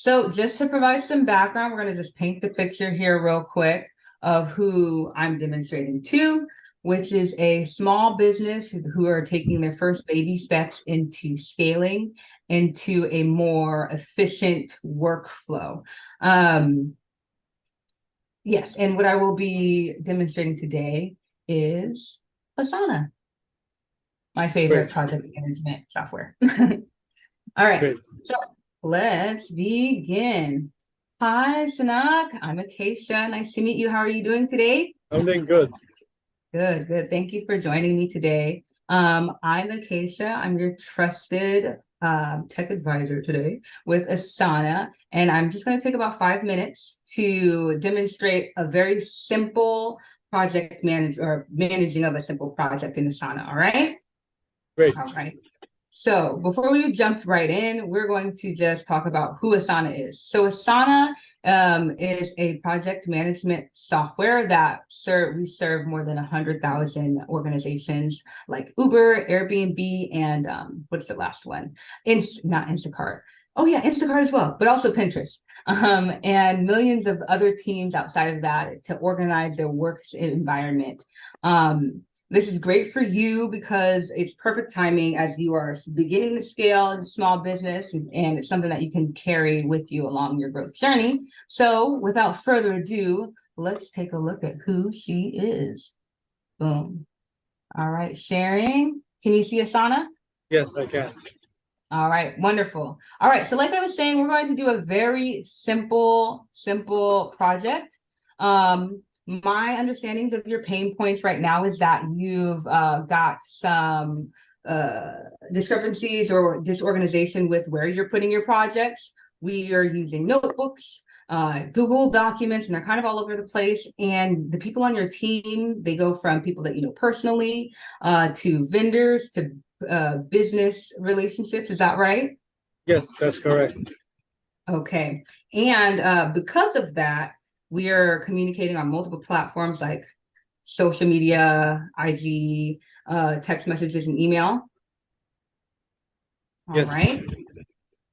So just to provide some background, we're going to just paint the picture here real quick of who I'm demonstrating to, which is a small business who are taking their first baby steps into scaling into a more efficient workflow. Yes, and what I will be demonstrating today is Asana, my favorite Great, project management software. All right, great. so let's begin. Hi, Sanak. I'm Acacia. Nice to meet you. How are you doing today? I'm doing good. Good, good. Thank you for joining me today. I'm Acacia. I'm your trusted tech advisor today with Asana, and I'm just going to take about 5 minutes to demonstrate a very simple project managing of a simple project in Asana. All right? Great. All right. So before we jump right in, we're going to just talk about who Asana is. So Asana is a project management software that we serve more than 100,000 organizations like Uber, Airbnb, and what's the last one? Not Instacart. Oh yeah, Instacart as well, but also Pinterest. And millions of other teams outside of that to organize their works environment. This is great for you because it's perfect timing as you are beginning to scale in a small business, and it's something that you can carry with you along your growth journey. So without further ado, let's take a look at who she is. Boom. All right, sharing. Can you see Asana? Yes, I can. All right, wonderful. All right, so like I was saying, we're going to do a very simple project. My understandings of your pain points right now is that you've got some discrepancies or disorganization with where you're putting your projects. We are using notebooks, Google documents, and they're kind of all over the place. And the people on your team, they go from people that you know personally to vendors to business relationships. Is that right? Yes, that's correct. Okay. And because of that, we are communicating on multiple platforms like social media, IG, text messages, and email. All Yes. right.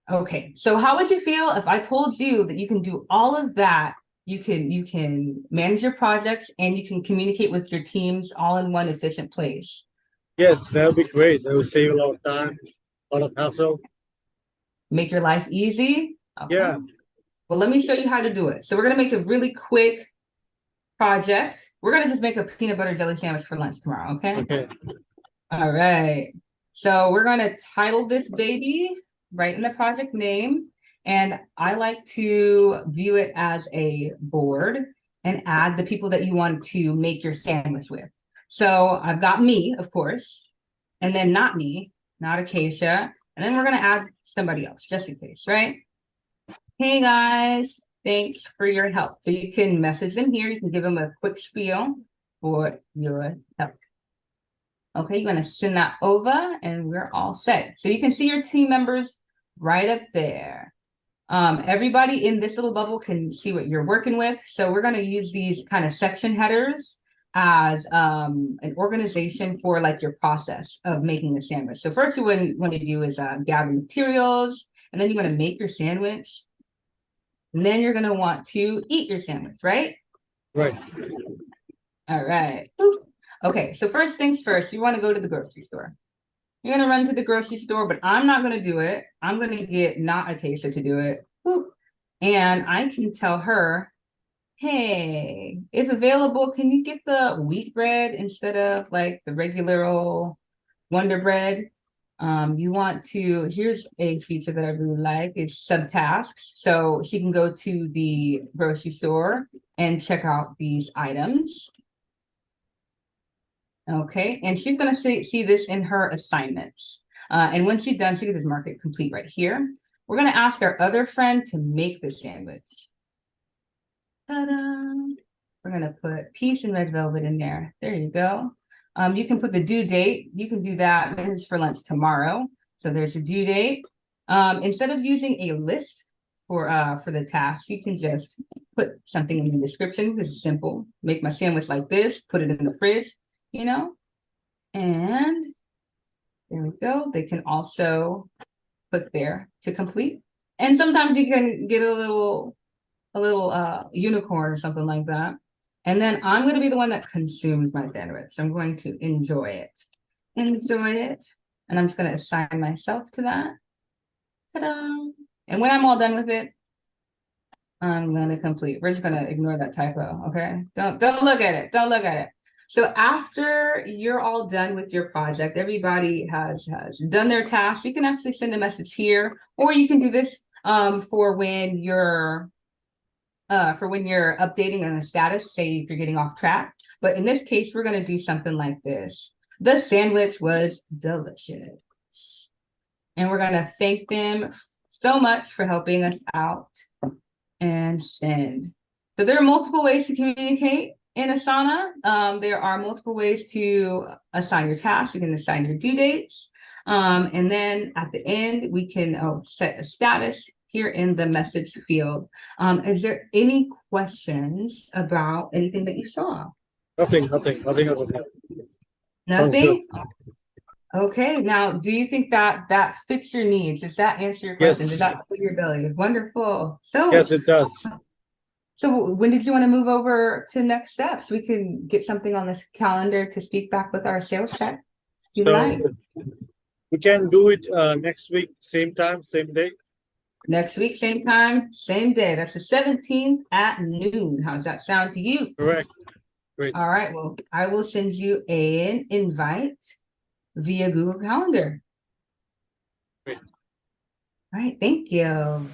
Okay. So how would you feel if I told you that you can do all of that? You can manage your projects and you can communicate with your teams all in one efficient place. Yes, that would be great. That would save a lot of time, a lot of hassle. Make your life easy. Okay. Yeah. Well, let me show you how to do it. So we're going to make a really quick project. We're going to just make a peanut butter jelly sandwich for lunch tomorrow, okay? Okay. All right. So we're going to title this baby, write in the project name, and I like to view it as a board and add the people that you want to make your sandwich with. So I've got me, of course, and then not me, not Acacia, and then we're going to add somebody else just in case, right? Hey guys, thanks for your help. So you can message them here. You can give them a quick spiel for your help. Okay, you're going to send that over and we're all set. So you can see your team members right up there. Everybody in this little bubble can see what you're working with. So we're going to use these kind of section headers as an organization for like your process of making the sandwich. So first you want to do is gather materials, and then you want to make your sandwich. And then you're going to want to eat your sandwich, right? Right. All right. Boop. Okay, so first things first, you want to go to the grocery store. You're going to run to the grocery store, but I'm not going to do it. I'm going to get not Acacia to do it. Boop. And I can tell her, hey, if available, can you get the wheat bread instead of like the regular old Wonder Bread? You want to, here's a feature that I really like, is subtasks. So she can go to the grocery store and check out these items. Okay, and she's going to see this in her assignments. And when she's done, she can just mark it complete right here. We're going to ask our other friend to make the sandwich. Ta-da! We're going to put peach and red velvet in there. There you go. You can put the due date. You can do that. This is for lunch tomorrow. So there's your due date. Instead of using a list for the task, you can just put something in the description. This is simple. Make my sandwich like this. Put it in the fridge. You know, and there we go. They can also put there to complete. And sometimes you can get a little unicorn or something like that. And then I'm going to be the one that consumes my sandwich. I'm going to enjoy it. Enjoy it. And I'm just going to assign myself to that. Ta-da! And when I'm all done with it, I'm going to complete. We're just going to ignore that typo, okay? Don't look at it. Don't look at it. So after you're all done with your project, everybody has done their task. You can actually send a message here, or you can do this for when you're updating on the status, say if you're getting off track. But in this case, we're going to do something like this. The sandwich was delicious. And we're going to thank them so much for helping us out and send. So there are multiple ways to communicate in Asana. There are multiple ways to assign your tasks. You can assign your due dates. And then at the end, we can set a status here in the message field. Is there any questions about anything that you saw? Nothing as of now. Sounds Nothing? Okay, now do you think that fits your needs? Does that answer your question? Yes. Did that fit your ability? Wonderful. So Yes, it does. So when did you want to move over to next steps? We can get something on this calendar to speak back with our sales tech. You So like we can do it next week, same time, same day. next week, same time, same day. That's the 17th at noon. How does that sound to you? Correct. Great. All right. Well, I will send you an invite via Google Calendar. Great. All right. Thank you.